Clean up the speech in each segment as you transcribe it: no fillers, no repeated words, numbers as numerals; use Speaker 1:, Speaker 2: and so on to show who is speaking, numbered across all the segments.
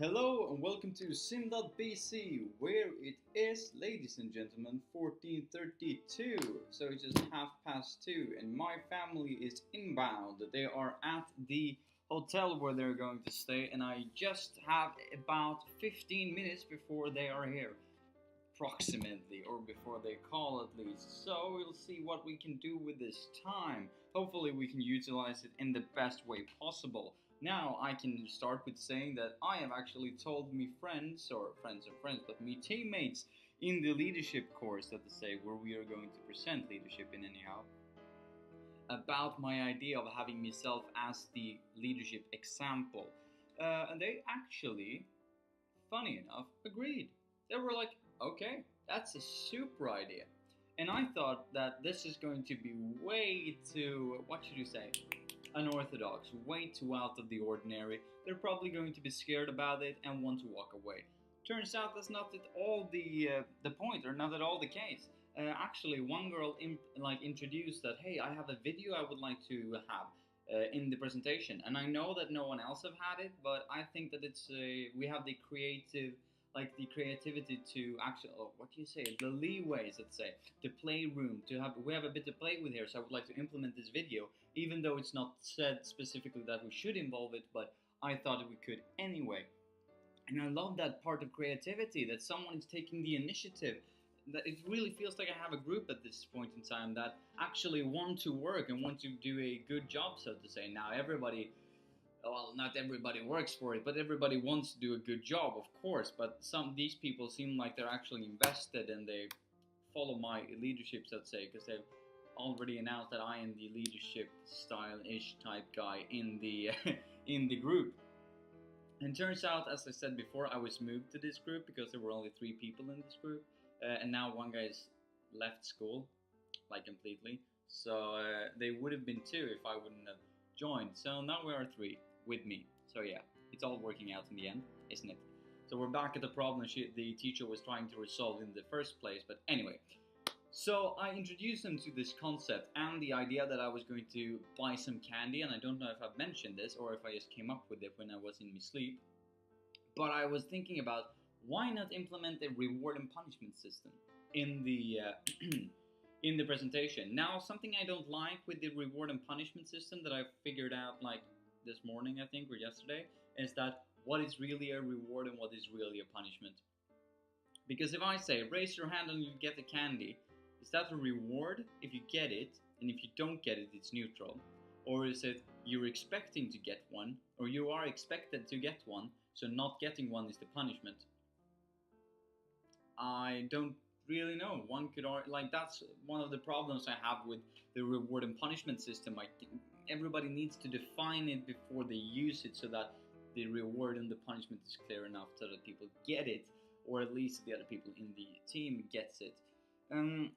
Speaker 1: Hello and welcome to Sim.bc, where it is, ladies and gentlemen, 14:32. So it's just 2:30, and my family is inbound. They are at the hotel where they're going to stay, and I just have about 15 minutes before they are here, approximately, or before they call at least. So we'll see what we can do with this time. Hopefully, we can utilize it in the best way possible. Now, I can start with saying that I have actually told me friends, or friends of friends, but me teammates in the leadership course, that to say, where we are going to present leadership in anyhow, about my idea of having myself as the leadership example. And they actually, funny enough, agreed. They were like, okay, that's a super idea. And I thought that this is going to be way too, what should you say, unorthodox, way too out of the ordinary. They're probably going to be scared about it and want to walk away. Turns out that's not at all the point, or not at all the case. Actually, one girl introduced that, hey, I have a video I would like to have in the presentation, and I know that no one else have had it, but I think that we have the creativity to actually, oh, what do you say, the leeways, let's say, the playroom to have, we have a bit to play with here, so I would like to implement this video, even though it's not said specifically that we should involve it, but I thought we could anyway. And I love that part of creativity, that someone is taking the initiative. That it really feels like I have a group at this point in time that actually want to work and want to do a good job, so to say. Now, everybody, well, not everybody works for it, but everybody wants to do a good job, of course. But these people seem like they're actually invested, and they follow my leadership, so to say, because they've already announced that I am the leadership style-ish type guy in the in the group. And turns out, as I said before, I was moved to this group because there were only 3 people in this group, and now one guy's left school, like completely. So they would have been 2 if I wouldn't have joined. So now we are 3 with me. So yeah, it's all working out in the end, isn't it? So we're back at the problem the teacher was trying to resolve in the first place. But anyway, so I introduced them to this concept and the idea that I was going to buy some candy, and I don't know if I've mentioned this or if I just came up with it when I was in my sleep, but I was thinking about why not implement a reward and punishment system in the in the presentation. Now, something I don't like with the reward and punishment system that I figured out like this morning, I think, or yesterday, is that what is really a reward and what is really a punishment. Because if I say, raise your hand and you get the candy, is that a reward if you get it, and if you don't get it, it's neutral? Or is it you're expecting to get one, or you are expected to get one, so not getting one is the punishment? I don't really know. One could like, that's one of the problems I have with the reward and punishment system. Everybody needs to define it before they use it, so that the reward and the punishment is clear enough so that people get it, or at least the other people in the team gets it.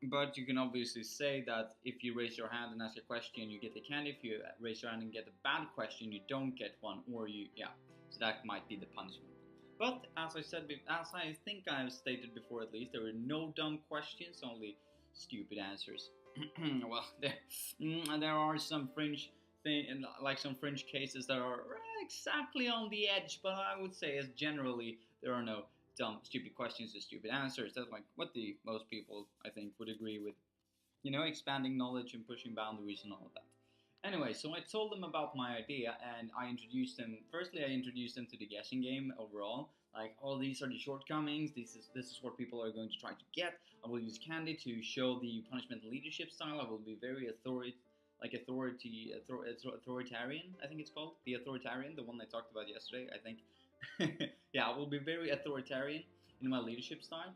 Speaker 1: But you can obviously say that if you raise your hand and ask a question, you get the candy. If you raise your hand and get a bad question, you don't get one, or yeah. So that might be the punishment. But as I think I've stated before, at least, there were no dumb questions, only stupid answers. Well, there are some fringe like some fringe cases that are exactly on the edge, but I would say as generally there are no dumb, stupid questions or stupid answers. That's like what the most people, I think, would agree with. Expanding knowledge and pushing boundaries and all of that. Anyway, so I told them about my idea, and I introduced them. Firstly, I introduced them to the guessing game overall. Like, oh, these are the shortcomings. This is what people are going to try to get. I will use candy to show the punishment leadership style. I will be very authoritarian. I think it's called the authoritarian, the one I talked about yesterday. I think. Yeah, I will be very authoritarian in my leadership style.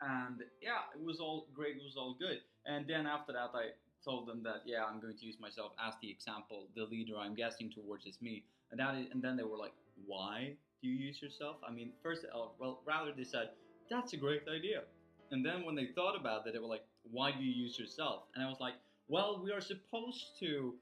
Speaker 1: And yeah, it was all great. It was all good. And then after that, I told them that yeah, I'm going to use myself as the example. The leader I'm guessing towards is me. And then they were like, why do you use yourself? I mean, first, well, rather they said that's a great idea. And then when they thought about it, they were like, why do you use yourself? And I was like, well, we are supposed to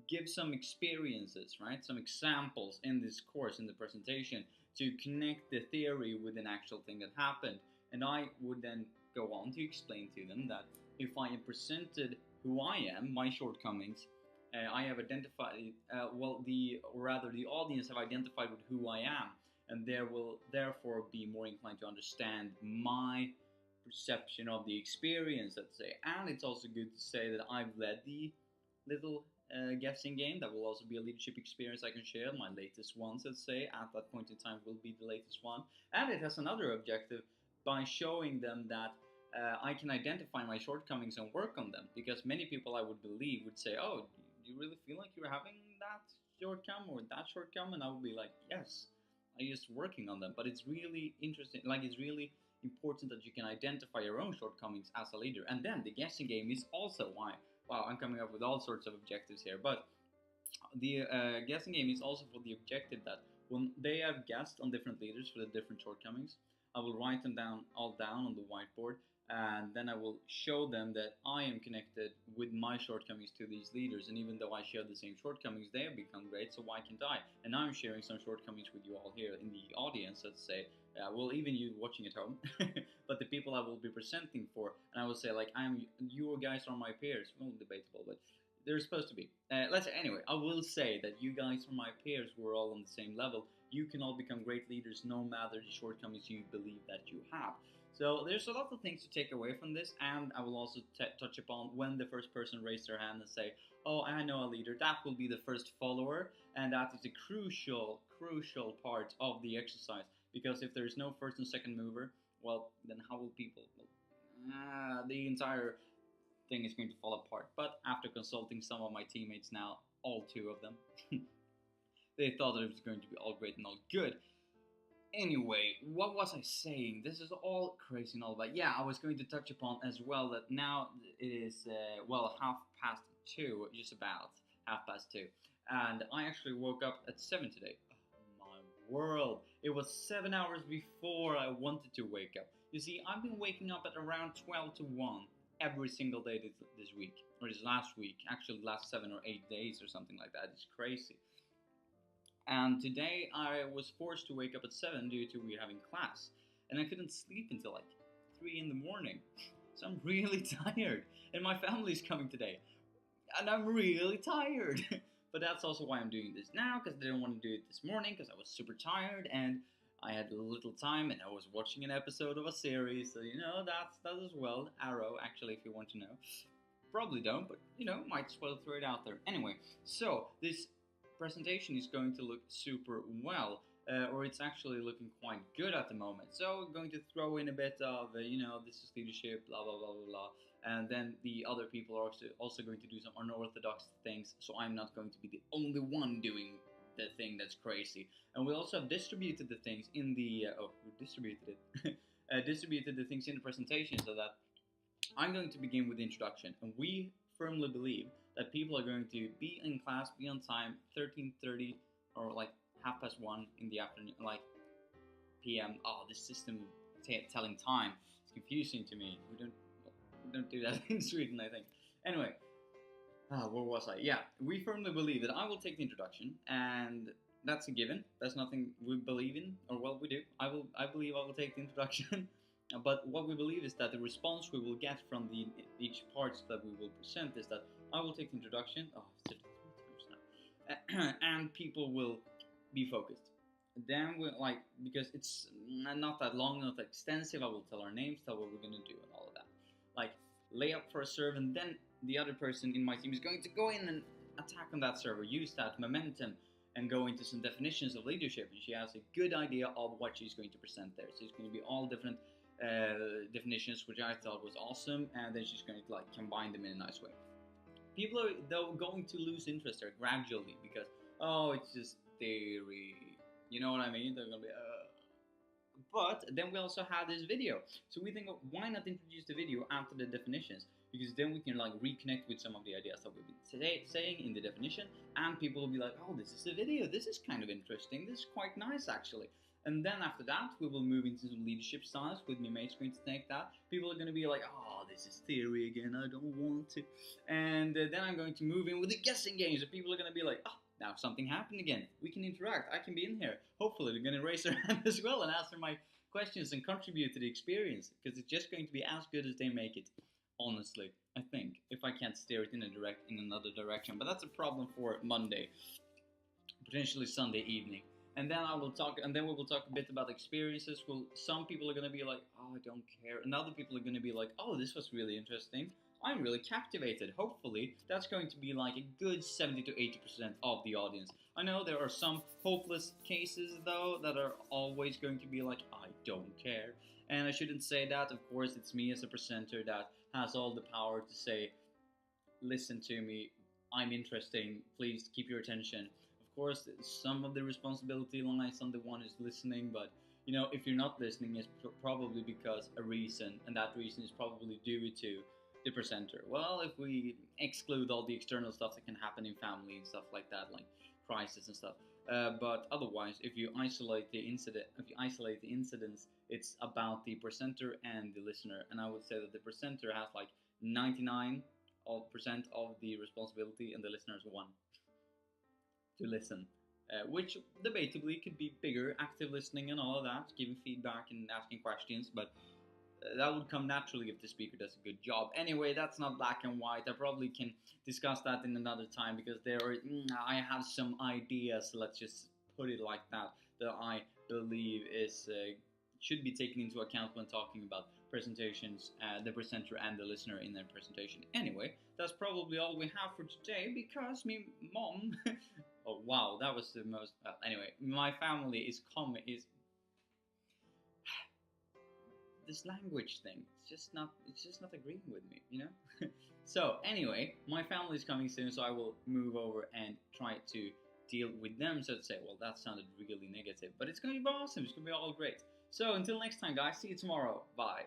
Speaker 1: give some experiences, right? Some examples in this course, in the presentation, to connect the theory with an actual thing that happened. And I would then go on to explain to them that if I am presented who I am, my shortcomings, I have identified, or rather the audience have identified with who I am. and there will therefore be more inclined to understand my perception of the experience, let's say. And it's also good to say that I've led the little guessing game. That will also be a leadership experience I can share. My latest ones, let's say, at that point in time will be the latest one. And it has another objective by showing them that I can identify my shortcomings and work on them. Because many people, I would believe, would say, "Oh, do you really feel like you're having that shortcoming or that shortcoming?" And I would be like, "Yes, I'm just working on them." But it's really interesting. Like, it's really important that you can identify your own shortcomings as a leader. And then the guessing game is also why. Wow, I'm coming up with all sorts of objectives here. But the guessing game is also for the objective that when they have guessed on different leaders for the different shortcomings, I will write them down all down on the whiteboard, and then I will show them that I am connected with my shortcomings to these leaders. And even though I share the same shortcomings, they have become great, so why can't I? And I'm sharing some shortcomings with you all here in the audience, let's say. Well, even you watching at home, but the people I will be presenting for, and I will say, like, you guys are my peers. Well, debatable, but they're supposed to be. Let's say, anyway, I will say that you guys are my peers. We're all on the same level. You can all become great leaders no matter the shortcomings you believe that you have. So there's a lot of things to take away from this, and I will also touch upon when the first person raised their hand and say, "Oh, I know a leader." That will be the first follower, and that is a crucial part of the exercise. Because if there is no first and second mover, well, then how will people? Well, the entire thing is going to fall apart. But after consulting some of my teammates now, all two of them, they thought that it was going to be all great and all good. Anyway, what was I saying? This is all crazy and all that. Yeah, I was going to touch upon as well that now it is, 2:30, just about 2:30. And I actually woke up at 7 today. Oh, my world. It was 7 hours before I wanted to wake up. You see, I've been waking up at around 12 to 1 every single day this week. Or this last week. Actually, last 7 or 8 days or something like that. It's crazy. And today I was forced to wake up at 7 due to we having class. And I couldn't sleep until like 3 in the morning. So I'm really tired. And my family's coming today. And I'm really tired. But that's also why I'm doing this now, because I didn't want to do it this morning, because I was super tired and I had little time and I was watching an episode of a series. So, that's that as well. Arrow, actually, if you want to know. Probably don't, but, might as well throw it out there. Anyway, so this presentation is going to look super well, or it's actually looking quite good at the moment. So I'm going to throw in a bit of, this is leadership, blah, blah, blah, blah, blah. And then the other people are also going to do some unorthodox things, so I'm not going to be the only one doing the thing that's crazy. And we also have distributed the things in the, distributed the things in the presentation so that I'm going to begin with the introduction. And we firmly believe that people are going to be in class, be on time, 13:30 or like 1:30 in the afternoon, like PM. Oh, this system telling time is confusing to me. We don't do that in Sweden, I think. Anyway, where was I? Yeah, we firmly believe that I will take the introduction, and that's a given. That's nothing we believe in, or well, we do. I believe I will take the introduction. But what we believe is that the response we will get from each parts that we will present is that I will take the introduction. Oh, I've said it 3 times now. And people will be focused. Then because it's not that long, not that extensive, I will tell our names, tell what we're going to do and all of that. Like, lay up for a serve, and then the other person in my team is going to go in and attack on that server, use that momentum, and go into some definitions of leadership. And she has a good idea of what she's going to present there. So it's going to be all different definitions, which I thought was awesome, and then she's going to combine them in a nice way. People are though going to lose interest there gradually because it's just theory. You know what I mean? They're gonna be But then we also have this video, so we think, why not introduce the video after the definitions? Because then we can reconnect with some of the ideas that we've been saying in the definition, and people will be like, oh, this is a video. This is kind of interesting. This is quite nice actually. And then after that, we will move into some leadership styles with my mate's going to take that. People are going to be like, oh, this is theory again, I don't want to. And then I'm going to move in with the guessing games. And people are going to be like, oh, now something happened again. We can interact. I can be in here. Hopefully they're going to raise their hand as well and answer my questions and contribute to the experience. Because it's just going to be as good as they make it, honestly, I think. If I can't steer it in another direction. But that's a problem for Monday. Potentially Sunday evening. and then I will talk, and then we will talk a bit about experiences. Well, some people are gonna be like, "Oh, I don't care," and other people are gonna be like, "Oh, this was really interesting. I'm really captivated." Hopefully, that's going to be like a good 70 to 80% of the audience. I know there are some hopeless cases though that are always going to be like, "I don't care," and I shouldn't say that. Of course, it's me as a presenter that has all the power to say, "Listen to me. I'm interesting. Please keep your attention." Of course, some of the responsibility lies on the one who's listening, but if you're not listening, it's probably because a reason, and that reason is probably due to the presenter. Well, if we exclude all the external stuff that can happen in family and stuff like that, like crisis and stuff. But otherwise, if you isolate the incidents, it's about the presenter and the listener. And I would say that the presenter has like 99% of the responsibility, and the listeners one to listen. Which debatably could be bigger, active listening and all of that, giving feedback and asking questions, but that would come naturally if the speaker does a good job. Anyway, that's not black and white. I probably can discuss that in another time because I have some ideas, let's just put it like that I believe is should be taken into account when talking about presentations, the presenter and the listener in their presentation. Anyway, that's probably all we have for today because me mom oh wow, that was the most anyway, my family is this language thing. It's just not agreeing with me. So anyway, my family is coming soon, so I will move over and try to deal with them. So to say, well, that sounded really negative, but it's gonna be awesome. It's gonna be all great. So until next time, guys. See you tomorrow. Bye.